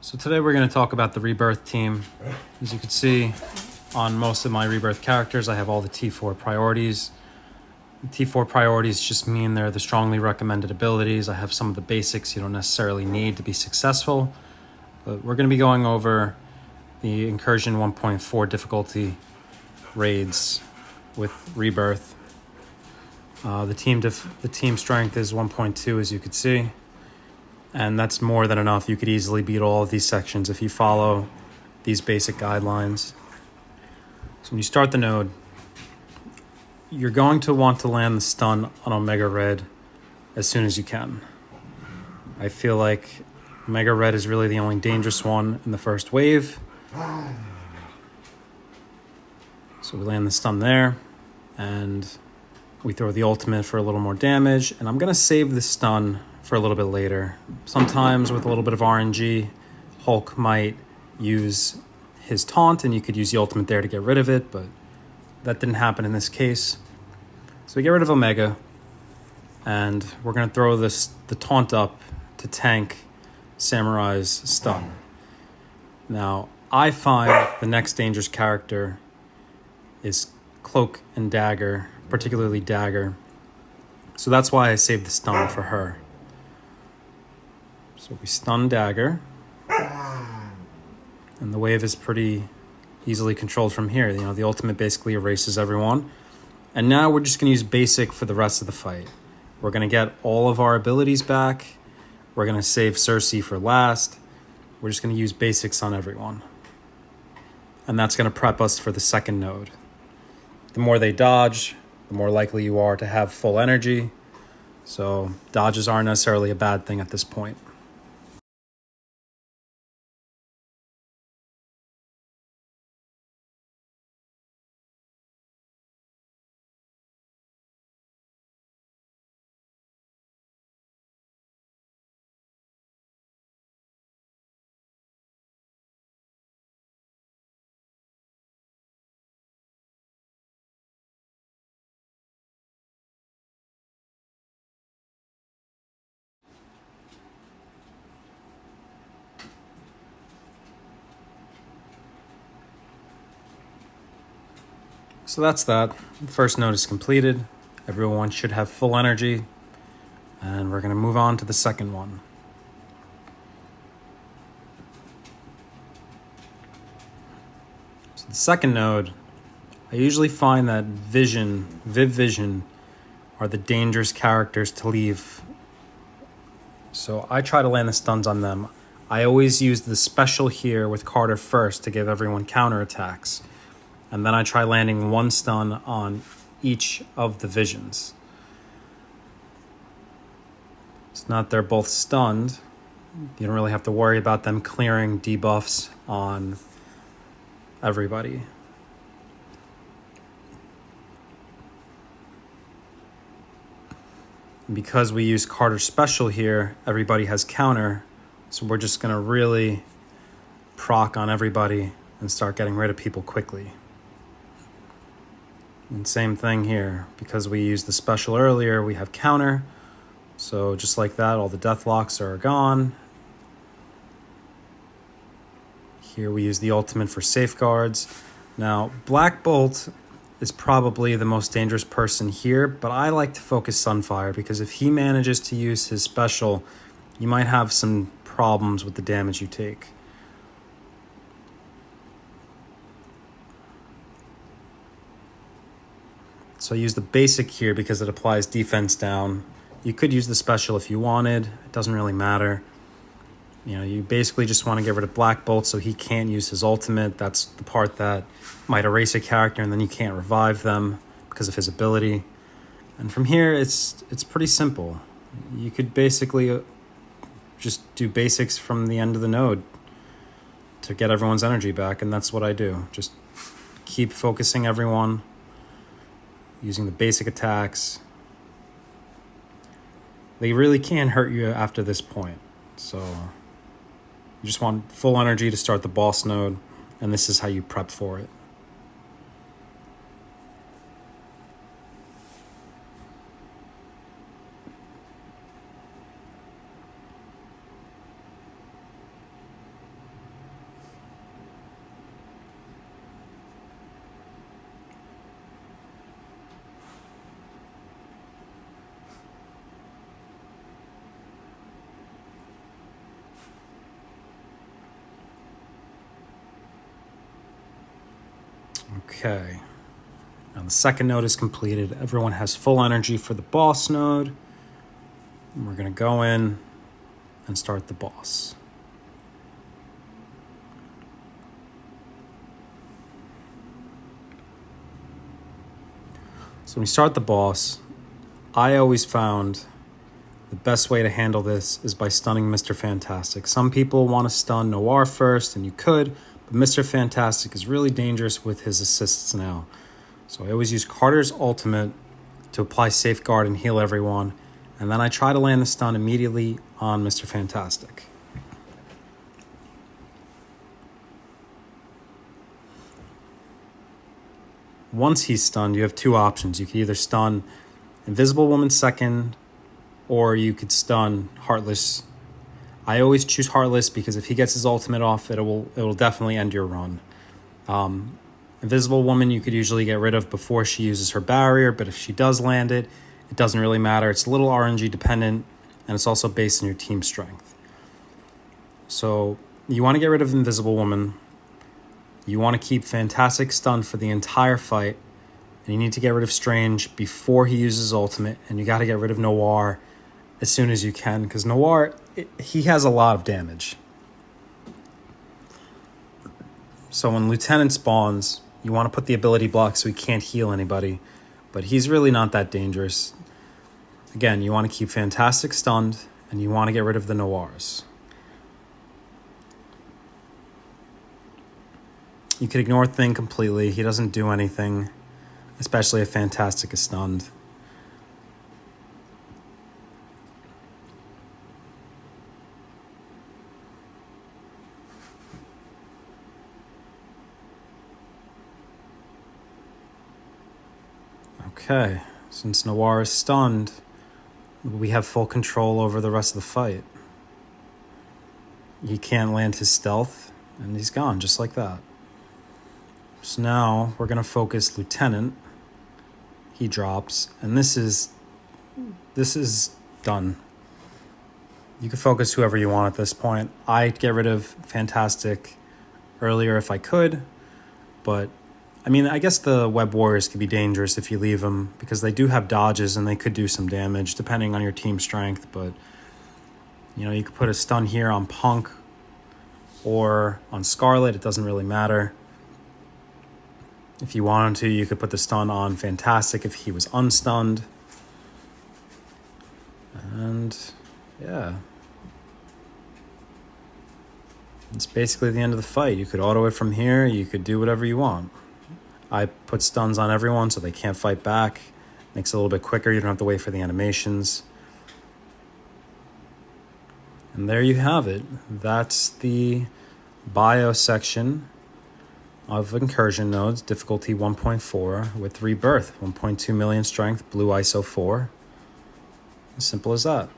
So today we're going to talk about the Rebirth team. As you can see on most of my Rebirth characters, I have all the T4 priorities. The T4 priorities just mean they're the strongly recommended abilities. I have some of the basics you don't necessarily need to be successful. But we're going to be going over the Incursion 1.4 difficulty raids with Rebirth. The team strength is 1.2, as you can see. And that's more than enough. You could easily beat all of these sections if you follow these basic guidelines. So when you start the node, you're going to want to land the stun on Omega Red as soon as you can. I feel like Omega Red is really the only dangerous one in the first wave. So we land the stun there, and we throw the ultimate for a little more damage. And I'm going to save the stun for a little bit later. Sometimes with a little bit of RNG, Hulk might use his taunt and you could use the ultimate there to get rid of it, but that didn't happen in this case. So we get rid of Omega, and we're going to throw the taunt up to tank Samurai's stun. Now, I find the next dangerous character is Cloak and Dagger, particularly Dagger. So that's why I saved the stun for her. So we stun Dagger, and the wave is pretty easily controlled from here. You know, the ultimate basically erases everyone. And now we're just going to use basic for the rest of the fight. We're going to get all of our abilities back. We're going to save Cersei for last. We're just going to use basics on everyone. And that's going to prep us for the second node. The more they dodge, the more likely you are to have full energy. So dodges aren't necessarily a bad thing at this point. So that's that. The first node is completed. Everyone should have full energy. And we're going to move on to the second one. So the second node, I usually find that Viv Vision are the dangerous characters to leave. So I try to land the stuns on them. I always use the special here with Carter first to give everyone counterattacks. And then I try landing one stun on each of the visions. It's not they're both stunned. You don't really have to worry about them clearing debuffs on everybody. And because we use Carter special here, everybody has counter. So we're just going to really proc on everybody and start getting rid of people quickly. And same thing here, because we used the special earlier, we have counter. So just like that, all the deathlocks are gone. Here we use the ultimate for safeguards. Now, Black Bolt is probably the most dangerous person here, but I like to focus Sunfire, because if he manages to use his special, you might have some problems with the damage you take. So I use the basic here because it applies defense down. You could use the special if you wanted. It doesn't really matter. You know, you basically just want to get rid of Black Bolt so he can't use his ultimate. That's the part that might erase a character and then you can't revive them because of his ability. And from here, it's pretty simple. You could basically just do basics from the end of the node to get everyone's energy back, and that's what I do. Just keep focusing everyone, using the basic attacks. They really can't hurt you after this point. So you just want full energy to start the boss node, and this is how you prep for it. Okay. Now the second node is completed. Everyone has full energy for the boss node. And we're going to go in and start the boss. So when we start the boss, I always found the best way to handle this is by stunning Mr. Fantastic. Some people want to stun Noir first, and you could, but Mr. Fantastic is really dangerous with his assists now. So I always use Carter's ultimate to apply Safeguard and heal everyone, and then I try to land the stun immediately on Mr. Fantastic. Once he's stunned, you have two options. You can either stun Invisible Woman second, or you could stun Heartless. I always choose Heartless because if he gets his ultimate off, it will definitely end your run. Invisible Woman you could usually get rid of before she uses her barrier, but if she does land it, it doesn't really matter. It's a little RNG dependent, and it's also based on your team strength. So you want to get rid of Invisible Woman. You want to keep Fantastic stunned for the entire fight, and you need to get rid of Strange before he uses ultimate, and you got to get rid of Noir as soon as you can, because Noir, he has a lot of damage. So when Lieutenant spawns, you want to put the ability block so he can't heal anybody, but he's really not that dangerous. Again, you want to keep Fantastic stunned, and you want to get rid of the Noirs. You could ignore Thing completely. He doesn't do anything, especially if Fantastic is stunned. Okay, since Noir is stunned, we have full control over the rest of the fight. He can't land his stealth, and he's gone just like that. So now we're going to focus Lieutenant. He drops, and this is done. You can focus whoever you want at this point. I'd get rid of Fantastic earlier if I could, but I mean, I guess the Web Warriors could be dangerous if you leave them because they do have dodges and they could do some damage depending on your team strength, but you know, you could put a stun here on Punk or on Scarlet. It doesn't really matter. If you wanted to, you could put the stun on Fantastic if he was unstunned. And yeah. It's basically the end of the fight. You could auto it from here. You could do whatever you want. I put stuns on everyone so they can't fight back. Makes it a little bit quicker. You don't have to wait for the animations. And there you have it. That's the bio section of Incursion nodes, difficulty 1.4 with Rebirth, 1.2 million strength, blue ISO 4. As simple as that.